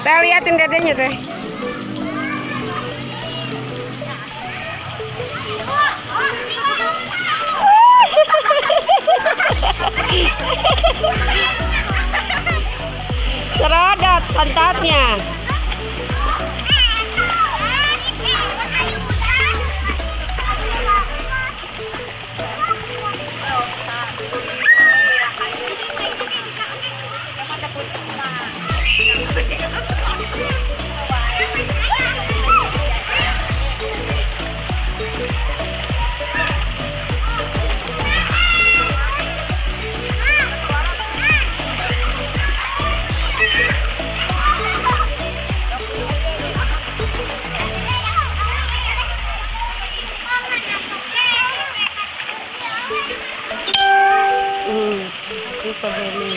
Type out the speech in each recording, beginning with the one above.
Teh liatin dedenya teh. Serodot pantatnya. Super ini.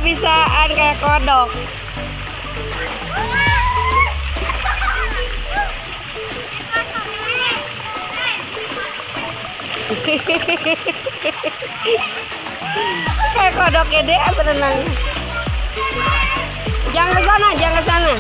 Bisaan kayak kodok. Kayak kodok gede berenang. Jangan ke sana, jangan ke sana.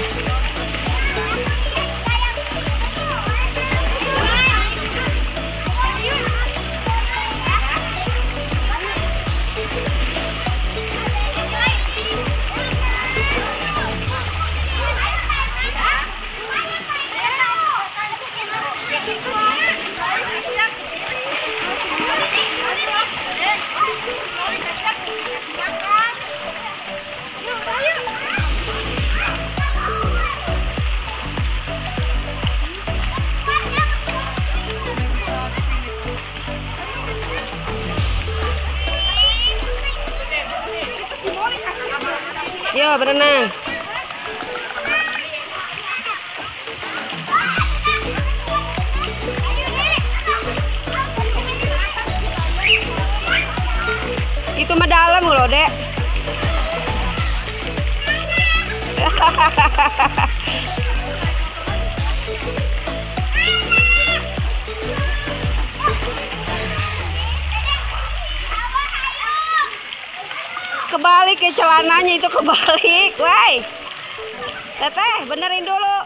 Yo berenang. Itu mah dalam loh, Dek. Kebalik ya celananya itu kebalik, woi. Teteh, benerin dulu.